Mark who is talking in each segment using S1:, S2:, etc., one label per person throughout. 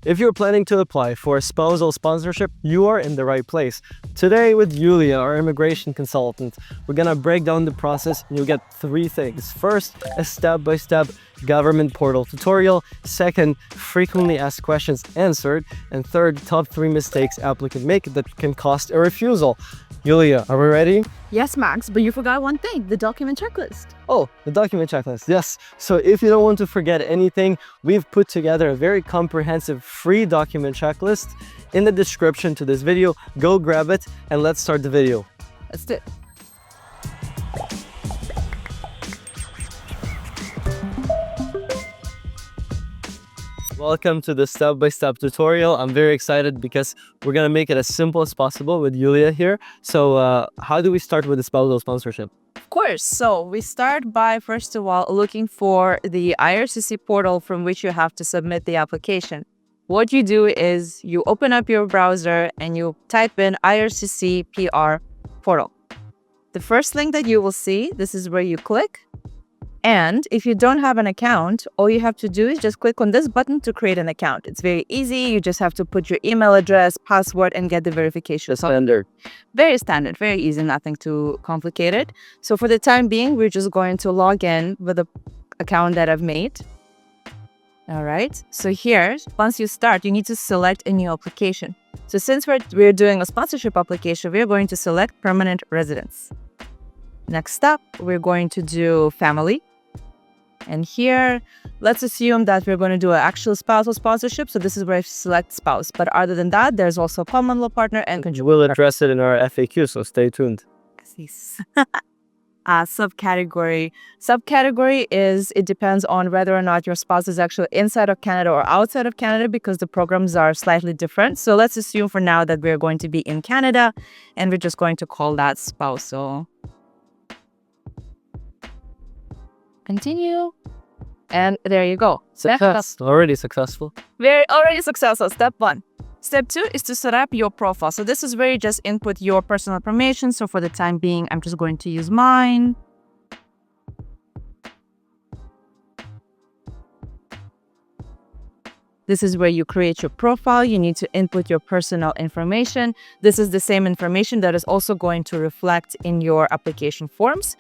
S1: If you're planning to apply for a spousal sponsorship, you are in the right place. Today with Yulia, our immigration consultant, we're gonna break down the process and you'll get three things. First, a step-by-step government portal tutorial. Second, frequently asked questions answered. And third, top 3 mistakes applicants make that can cost a refusal. Yulia, are we ready?
S2: Yes, Max, but you forgot one thing, the document checklist.
S1: Oh, the document checklist, yes. So if you don't want to forget anything, we've put together a very comprehensive free document checklist in the description to this video. Go grab it and let's start the video.
S2: Let's do it.
S1: Welcome to the step-by-step tutorial. I'm very excited because we're gonna make it as simple as possible with Yulia here. So how do we start with the spousal sponsorship?
S2: Of course. So we start by, first of all, looking for the IRCC portal from which you have to submit the application. What you do is you open up your browser and you type in IRCC PR portal. The first link that you will see, this is where you click. And if you don't have an account, all you have to do is just click on this button to create an account. It's very easy. You just have to put your email address, password, and get the verification.
S1: Standard.
S2: Very standard, very easy, nothing too complicated. So for the time being, we're just going to log in with the account that I've made. All right. So here, once you start, you need to select a new application. So since we're doing a sponsorship application, we're going to select permanent residence. Next up, we're going to do family. And here, let's assume that we're going to do an actual spousal sponsorship. So this is where I select spouse. But other than that, there's also common law partner and conjugal.
S1: We'll address it in our FAQ, so stay tuned.
S2: Subcategory. Subcategory is, it depends on whether or not your spouse is actually inside of Canada or outside of Canada because the programs are slightly different. So let's assume for now that we're going to be in Canada and we're just going to call that spousal. Continue. And there you go.
S1: Success. Already successful.
S2: Already successful. Step 1. Step 2 is to set up your profile. So this is where you just input your personal information. So for the time being, I'm just going to use mine. This is where you create your profile. You need to input your personal information. This is the same information that is also going to reflect in your application forms.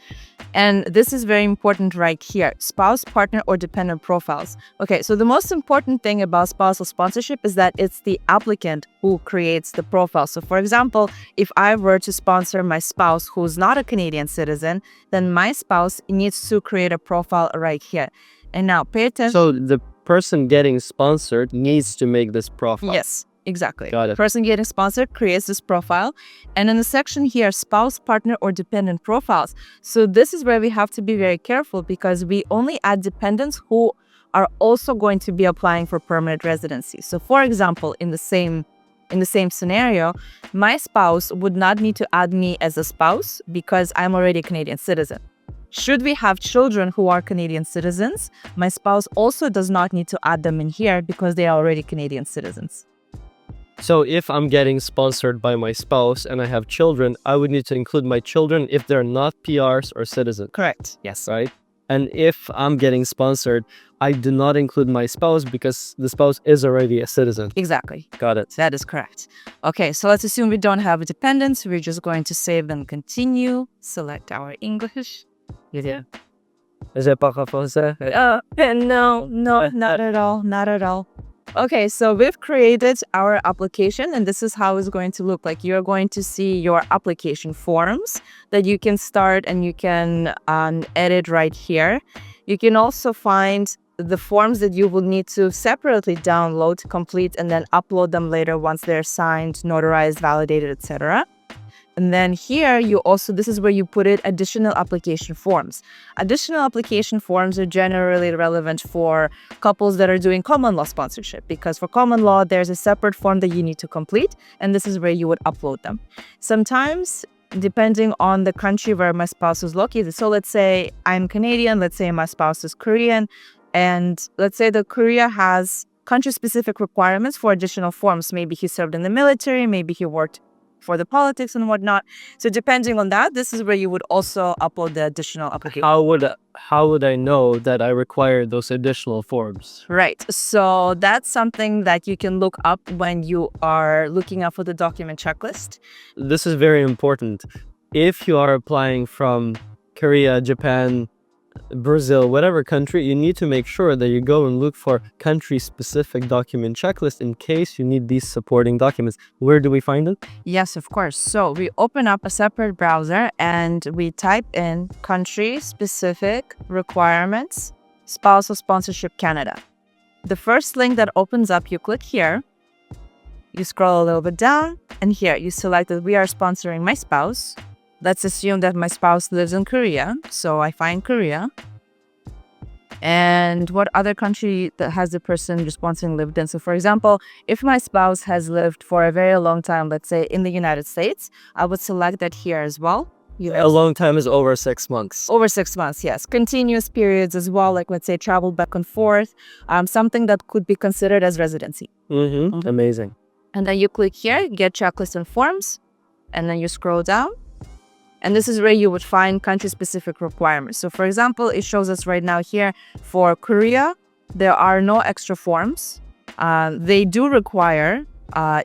S2: And this is very important right here, spouse, partner, or dependent profiles. Okay, so the most important thing about spousal sponsorship is that it's the applicant who creates the profile. So for example, if I were to sponsor my spouse who's not a Canadian citizen, then my spouse needs to create a profile right here. And now pay attention.
S1: So the person getting sponsored needs to make this profile.
S2: Yes, exactly.
S1: Got it.
S2: Person getting sponsored creates this profile. And in the section here, spouse, partner, or dependent profiles. So this is where we have to be very careful because we only add dependents who are also going to be applying for permanent residency. So for example, in the same scenario, my spouse would not need to add me as a spouse because I'm already a Canadian citizen. Should we have children who are Canadian citizens, my spouse also does not need to add them in here because they are already Canadian citizens.
S1: So if I'm getting sponsored by my spouse and I have children, I would need to include my children if they're not PRs or citizens.
S2: Correct. Yes.
S1: Right? And if I'm getting sponsored, I do not include my spouse because the spouse is already a citizen.
S2: Exactly.
S1: Got it.
S2: That is correct. Okay, so let's assume we don't have dependents. We're just going to save and continue. Select our English.
S1: Yeah. Is it pas français?
S2: No, not at all. Not at all. Okay, so we've created our application and this is how it's going to look like. You're going to see your application forms that you can start and you can edit right here. You can also find the forms that you will need to separately download, complete, and then upload them later once they're signed, notarized, validated, etc. And then here, this is where you put in additional application forms. Additional application forms are generally relevant for couples that are doing common law sponsorship, because for common law, there's a separate form that you need to complete, and this is where you would upload them. Sometimes, depending on the country where my spouse is located, so let's say I'm Canadian, let's say my spouse is Korean, and let's say that Korea has country-specific requirements for additional forms. Maybe he served in the military, maybe he worked for the politics and whatnot. So depending on that, this is where you would also upload the additional application.
S1: How would I know that I require those additional forms?
S2: Right. So that's something that you can look up when you are looking up for the document checklist.
S1: This is very important. If you are applying from Korea, Japan, Brazil, whatever country, you need to make sure that you go and look for country-specific document checklist in case you need these supporting documents. Where do we find it?
S2: Yes, of course. So we open up a separate browser and we type in country-specific requirements, spousal sponsorship Canada. The first link that opens up, you click here, you scroll a little bit down, and here you select that we are sponsoring my spouse. Let's assume that my spouse lives in Korea, so I find Korea. And what other country that has the person you're sponsoring lived in? So for example, if my spouse has lived for a very long time, let's say in the United States, I would select that here as well.
S1: A long time is over 6 months.
S2: Over 6 months, yes. Continuous periods as well, like let's say travel back and forth, something that could be considered as residency.
S1: Amazing.
S2: And then you click here, get checklist and forms, and then you scroll down. And this is where you would find country-specific requirements. So for example, it shows us right now here for Korea, there are no extra forms. They do require,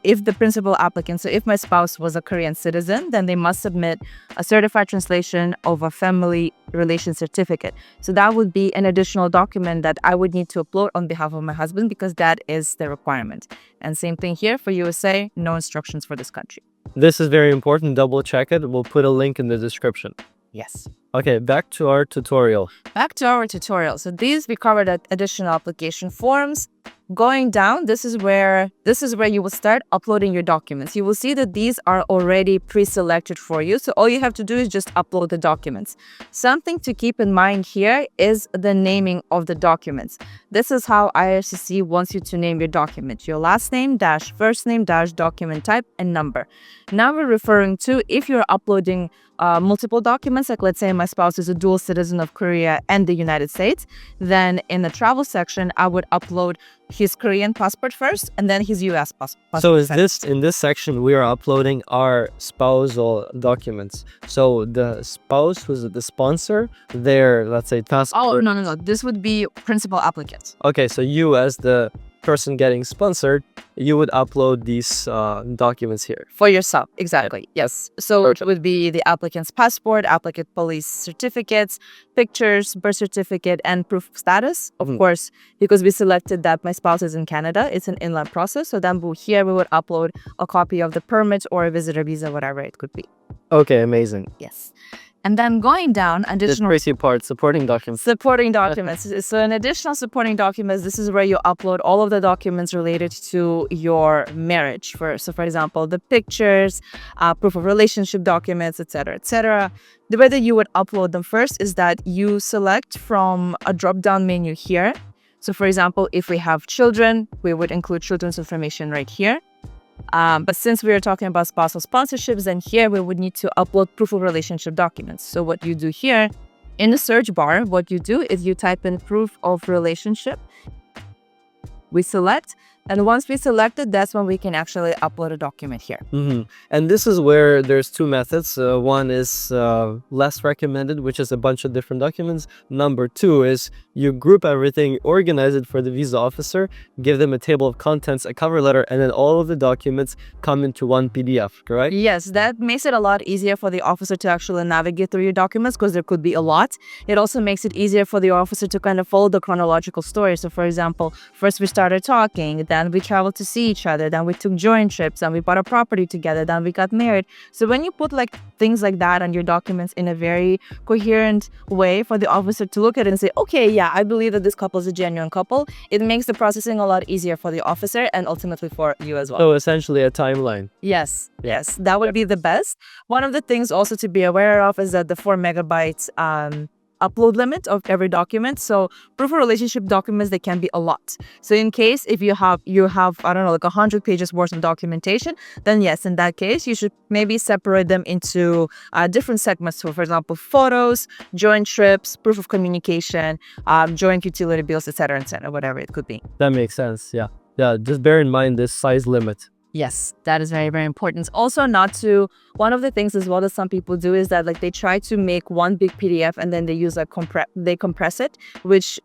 S2: if the principal applicant, so if my spouse was a Korean citizen, then they must submit a certified translation of a family relation certificate. So that would be an additional document that I would need to upload on behalf of my husband because that is the requirement. And same thing here for USA, no instructions for this country.
S1: This is very important. Double check it. We'll put a link in the description.
S2: Yes.
S1: Okay, back to our tutorial.
S2: Back to our tutorial. So these we covered additional application forms. Going down, this is where you will start uploading your documents. You will see that these are already pre-selected for you. So all you have to do is just upload the documents. Something to keep in mind here is the naming of the documents. This is how IRCC wants you to name your document. Your last name dash first name dash document type and number. Now we're referring to if you're uploading multiple documents, like let's say my spouse is a dual citizen of Korea and the United States, then in the travel section, I would upload his Korean passport first and then his US passport.
S1: So in this section, we are uploading our spousal documents. So the spouse who's the sponsor, their, let's say, passport.
S2: Oh, no. This would be principal applicant.
S1: Okay, so you as the person getting sponsored, you would upload these documents here.
S2: For yourself, exactly, yes. So it would be the applicant's passport, applicant police certificates, pictures, birth certificate, and proof of status. Of course, because we selected that my spouse is in Canada, it's an inland process. So then here we would upload a copy of the permit or a visitor visa, whatever it could be.
S1: Okay, amazing.
S2: Yes. And then going down, additional
S1: crazy part, supporting documents.
S2: Supporting documents. So in additional supporting documents, this is where you upload all of the documents related to your marriage. So for example, the pictures, proof of relationship documents, etc., etc. The way that you would upload them first is that you select from a drop-down menu here. So for example, if we have children, we would include children's information right here. But since we are talking about spousal sponsorships, then here we would need to upload proof of relationship documents. So what you do here in the search bar, what you do is you type in proof of relationship. We select, and once we select it, that's when we can actually upload a document here.
S1: And this is where there's two methods. One is less recommended, which is a bunch of different documents. Number two is you group everything, organize it for the visa officer, give them a table of contents, a cover letter, and then all of the documents come into one PDF, correct?
S2: Yes, that makes it a lot easier for the officer to actually navigate through your documents because there could be a lot. It also makes it easier for the officer to kind of follow the chronological story. So for example, first we started talking, then we traveled to see each other, then we took joint trips, then we bought a property together, then we got married. So when you put like things like that on your documents in a very coherent way for the officer to look at it and say, okay, yeah, I believe that this couple is a genuine couple, it makes the processing a lot easier for the officer and ultimately for you as well.
S1: So essentially a timeline.
S2: Yes, that would be the best. One of the things also to be aware of is that the 4 megabytes upload limit of every document. So proof of relationship documents, they can be a lot. So in case if you have I don't know, like 100 pages worth of documentation, then yes, in that case you should maybe separate them into different segments. So for example, photos, joint trips, proof of communication, joint utility bills, etc., whatever it could be.
S1: That makes sense. Yeah, just bear in mind this size limit.
S2: Yes, that is very, very important. Also, not to, one of the things as well that some people do is that like they try to make one big PDF and then they use they compress it, which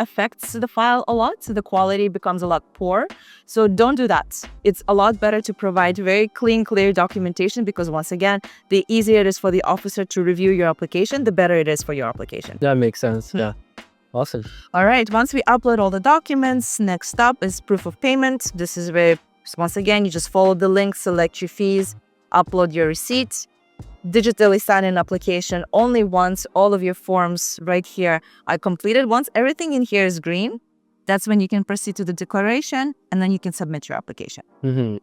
S2: affects the file a lot. So the quality becomes a lot poor. So don't do that. It's a lot better to provide very clean, clear documentation because once again, the easier it is for the officer to review your application, the better it is for your application.
S1: That makes sense. Yeah. Awesome.
S2: All right, once we upload all the documents, next up is proof of payment. This is where, once again, you just follow the link, select your fees, upload your receipt, digitally sign an application only once all of your forms right here are completed. Once everything in here is green, that's when you can proceed to the declaration and then you can submit your application.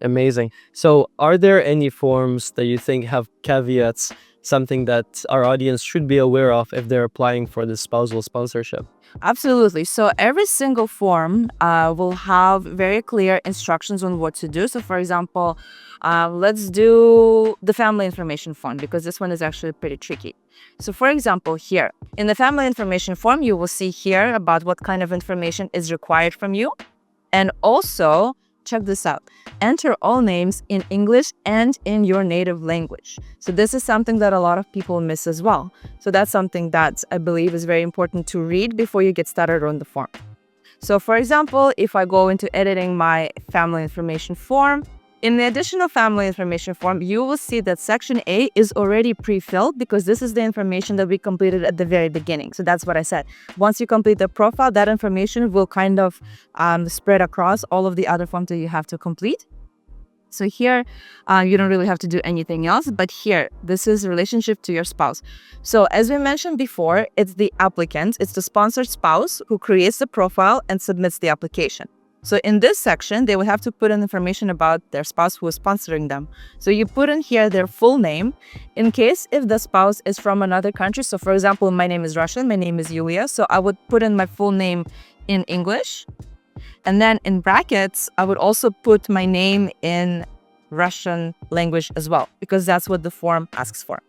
S1: Amazing. So are there any forms that you think have caveats, something that our audience should be aware of if they're applying for the spousal sponsorship?
S2: Absolutely. So every single form will have very clear instructions on what to do. So for example, let's do the family information form because this one is actually pretty tricky. So for example, here in the family information form, you will see here about what kind of information is required from you. And also, check this out, enter all names in English and in your native language. So this is something that a lot of people miss as well. So that's something that I believe is very important to read before you get started on the form. So for example, if I go into editing my family information form, in the additional family information form, you will see that section A is already pre-filled because this is the information that we completed at the very beginning. So that's what I said. Once you complete the profile, that information will kind of spread across all of the other forms that you have to complete. So here, you don't really have to do anything else, but here, this is relationship to your spouse. So as we mentioned before, it's the applicant, it's the sponsored spouse who creates the profile and submits the application. So in this section, they will have to put in information about their spouse who is sponsoring them. So you put in here their full name in case if the spouse is from another country. So for example, my name is Russian, my name is Yulia. So I would put in my full name in English. And then in brackets, I would also put my name in Russian language as well, because that's what the form asks for.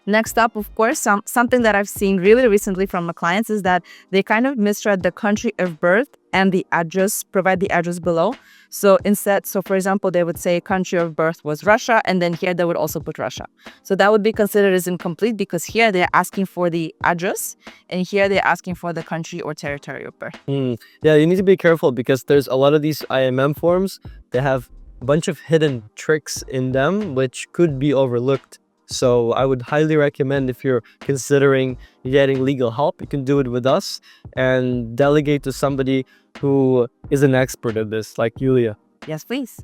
S2: Next up, of course, something that I've seen really recently from my clients is that they kind of misread the country of birth and the address, provide the address below. So instead, so for example, they would say country of birth was Russia, and then here they would also put Russia. So that would be considered as incomplete because here they're asking for the address and here they're asking for the country or territory of birth.
S1: Yeah, you need to be careful because there's a lot of these IMM forms. They have a bunch of hidden tricks in them, which could be overlooked. So I would highly recommend if you're considering getting legal help, you can do it with us and delegate to somebody who is an expert at this, like Yulia.
S2: Yes, please.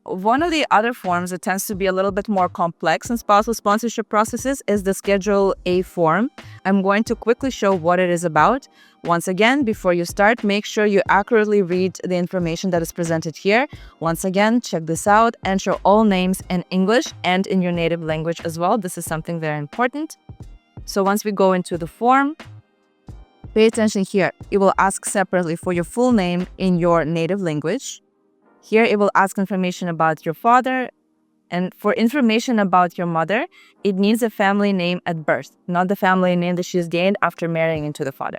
S2: One of the other forms that tends to be a little bit more complex in spousal sponsorship processes is the Schedule A form. I'm going to quickly show what it is about. Once again, before you start, make sure you accurately read the information that is presented here. Once again, check this out. Enter all names in English and in your native language as well. This is something very important. So once we go into the form, pay attention here. It will ask separately for your full name in your native language. Here, it will ask information about your father. And for information about your mother, it needs a family name at birth, not the family name that she's gained after marrying into the father.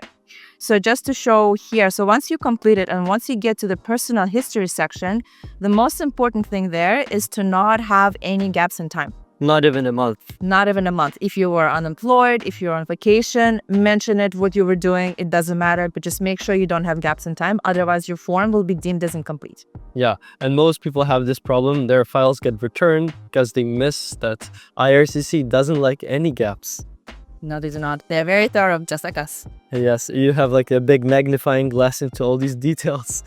S2: So just to show here, so once you complete it and once you get to the personal history section, the most important thing there is to not have any gaps in time.
S1: Not even a month.
S2: Not even a month. If you were unemployed, if you're on vacation, mention it, what you were doing. It doesn't matter, but just make sure you don't have gaps in time. Otherwise, your form will be deemed as incomplete.
S1: Yeah, and most people have this problem. Their files get returned because they miss that IRCC doesn't like any gaps.
S2: No, they do not. They're very thorough, just like us.
S1: Yes, you have like a big magnifying glass into all these details.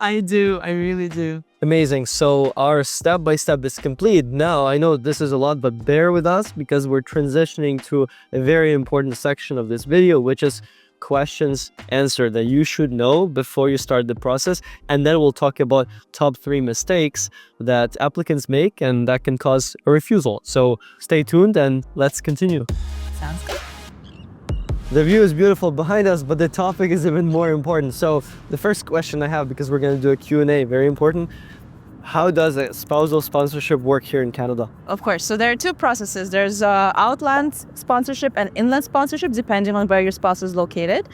S2: I do. I really do.
S1: Amazing. So our step-by-step is complete. Now, I know this is a lot, but bear with us because we're transitioning to a very important section of this video, which is questions answered that you should know before you start the process. And then we'll talk about top 3 mistakes that applicants make and that can cause a refusal. So stay tuned and let's continue.
S2: Sounds good.
S1: The view is beautiful behind us, but the topic is even more important. So the first question I have, because we're going to do a Q&A, very important. How does a spousal sponsorship work here in Canada?
S2: Of course. So there are 2 processes. There's outland sponsorship and inland sponsorship, depending on where your spouse is located.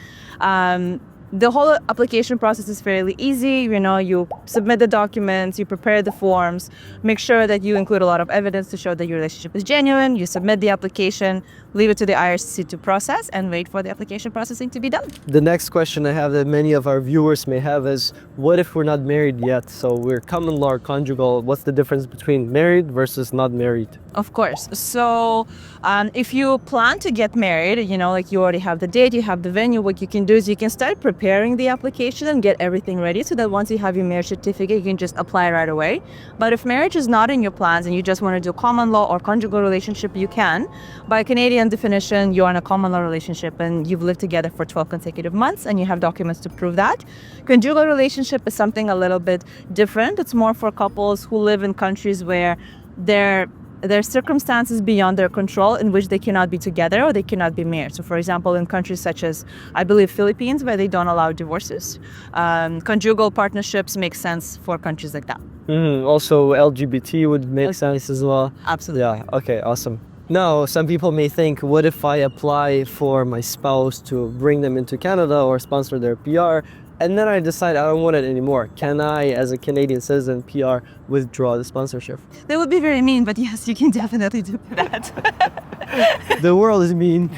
S2: The whole application process is fairly easy. You submit the documents, you prepare the forms, make sure that you include a lot of evidence to show that your relationship is genuine. You submit the application, leave it to the IRCC to process, and wait for the application processing to be done.
S1: The next question I have that many of our viewers may have is, what if we're not married yet? So we're common law or conjugal. What's the difference between married versus not married?
S2: Of course. So if you plan to get married, like you already have the date, you have the venue, what you can do is you can start preparing the application and get everything ready so that once you have your marriage certificate, you can just apply right away. But if marriage is not in your plans and you just want to do common law or conjugal relationship, you can. By Canadian definition, you're in a common law relationship and you've lived together for 12 consecutive months and you have documents to prove that. Conjugal relationship is something a little bit different. It's more for couples who live in countries where there are circumstances beyond their control in which they cannot be together or they cannot be married. So for example, in countries such as, I believe, Philippines, where they don't allow divorces, conjugal partnerships make sense for countries like that.
S1: Also, LGBT would make sense as well.
S2: Absolutely.
S1: Yeah, okay, awesome. Now, some people may think, what if I apply for my spouse to bring them into Canada or sponsor their PR? And then I decide I don't want it anymore. Can I, as a Canadian citizen, PR, withdraw the sponsorship?
S2: They would be very mean, but yes, you can definitely do that.
S1: The world is mean.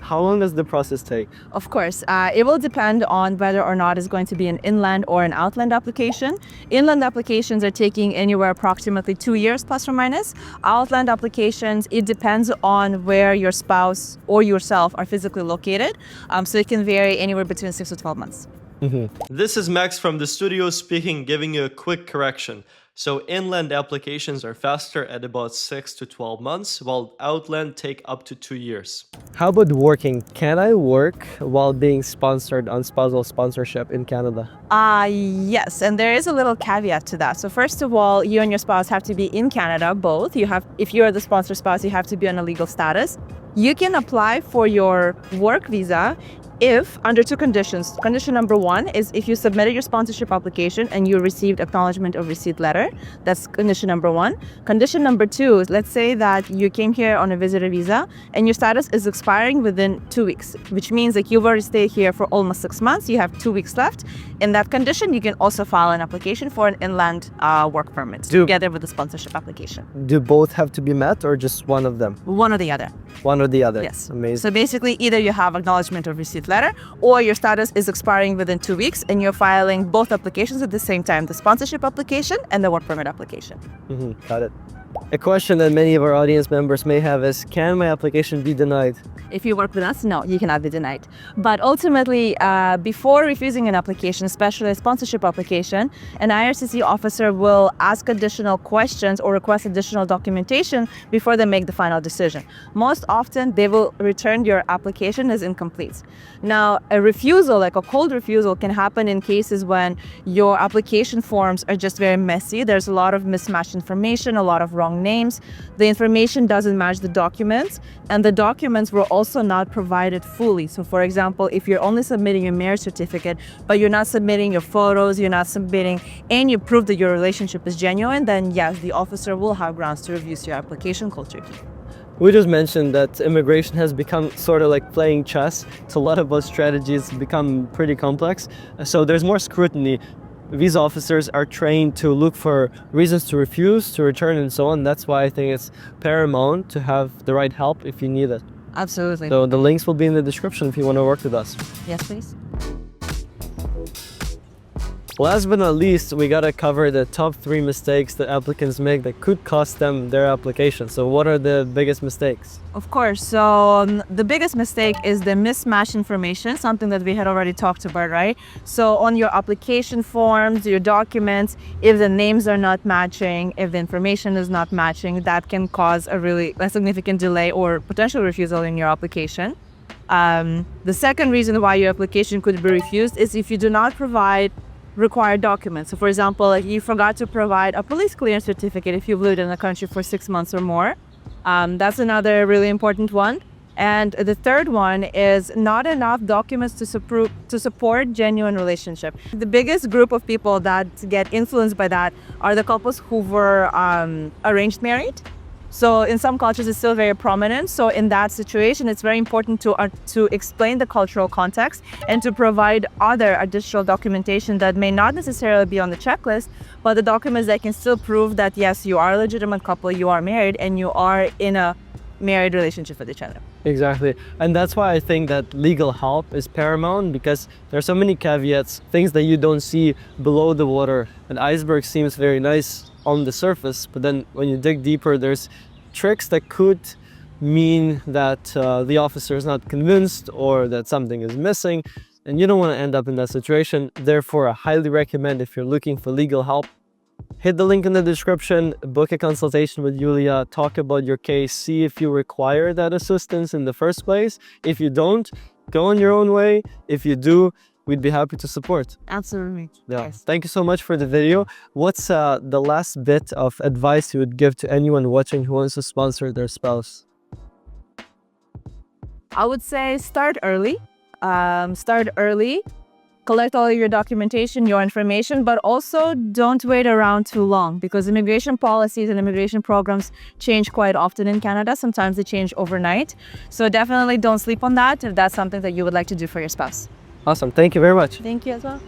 S1: How long does the process take?
S2: Of course, it will depend on whether or not it's going to be an inland or an outland application. Inland applications are taking anywhere approximately 2 years plus or minus. Outland applications, it depends on where your spouse or yourself are physically located. So it can vary anywhere between 6 to 12 months.
S3: This is Max from the studio speaking, giving you a quick correction. So inland applications are faster at about 6 to 12 months, while outland take up to 2 years.
S1: How about working? Can I work while being sponsored on spousal sponsorship in Canada?
S2: Yes, and there is a little caveat to that. So first of all, you and your spouse have to be in Canada, both. If you are the sponsor spouse, you have to be on a legal status. You can apply for your work visa if under two conditions. Condition number one is if you submitted your sponsorship application and you received acknowledgement of receipt letter. That's condition number one. Condition number two is, let's say that you came here on a visitor visa and your status is expiring within 2 weeks, which means that you've already stayed here for almost 6 months. You have 2 weeks left. In that condition, you can also file an application for an inland work permit together with the sponsorship application.
S1: Do both have to be met or just one of them?
S2: One or the other.
S1: One or the other.
S2: Yes.
S1: Amazing.
S2: So basically, either you have acknowledgement of receipt letter or your status is expiring within 2 weeks and you're filing both applications at the same time, the sponsorship application and the work permit application.
S1: Got it. A question that many of our audience members may have is, can my application be denied?
S2: If you work with us, no, you cannot be denied. But ultimately, before refusing an application, especially a sponsorship application, an IRCC officer will ask additional questions or request additional documentation before they make the final decision. Most often, they will return your application as incomplete. Now, a refusal, like a cold refusal, can happen in cases when your application forms are just very messy. There's a lot of mismatched information, a lot of wrong names. The information doesn't match the documents, and the documents were also not provided fully. So for example, if you're only submitting your marriage certificate, but you're not submitting your photos, you're not submitting any proof that your relationship is genuine, then yes, the officer will have grounds to refuse your application cold turkey.
S1: We just mentioned that immigration has become sort of like playing chess. It's a lot of those strategies become pretty complex. So there's more scrutiny. Visa officers are trained to look for reasons to refuse, to return, and so on. That's why I think it's paramount to have the right help if you need it.
S2: Absolutely.
S1: So the links will be in the description if you want to work with us.
S2: Yes, please.
S1: Last but not least, we gotta cover the top 3 mistakes that applicants make that could cost them their application. So what are the biggest mistakes?
S2: Of course. So the biggest mistake is the mismatched information, something that we had already talked about, right? So on your application forms, your documents, if the names are not matching, if the information is not matching, that can cause a significant delay or potential refusal in your application. The second reason why your application could be refused is if you do not provide required documents. So for example, like you forgot to provide a police clearance certificate if you've lived in the country for 6 months or more. That's another really important one. And the third one is not enough documents to support genuine relationship. The biggest group of people that get influenced by that are the couples who were arranged married. So in some cultures, it's still very prominent. So in that situation, it's very important to explain the cultural context and to provide other additional documentation that may not necessarily be on the checklist, but the documents that can still prove that, yes, you are a legitimate couple, you are married, and you are in a married relationship with each other.
S1: Exactly. And that's why I think that legal help is paramount, because there are so many caveats, things that you don't see below the water. An iceberg seems very nice on the surface, but then when you dig deeper, there's tricks that could mean that the officer is not convinced or that something is missing, and you don't want to end up in that situation. Therefore, I highly recommend, if you're looking for legal help, hit the link in the description, book a consultation with Julia, talk about your case, see if you require that assistance in the first place. If you don't, go on your own way. If you do, we'd be happy to support.
S2: Absolutely.
S1: Yeah.
S2: Yes.
S1: Thank you so much for the video. What's the last bit of advice you would give to anyone watching who wants to sponsor their spouse?
S2: I would say start early. Collect all your documentation, your information, but also don't wait around too long, because immigration policies and immigration programs change quite often in Canada. Sometimes they change overnight. So definitely don't sleep on that if that's something that you would like to do for your spouse.
S1: Awesome. Thank you very much.
S2: Thank you as well.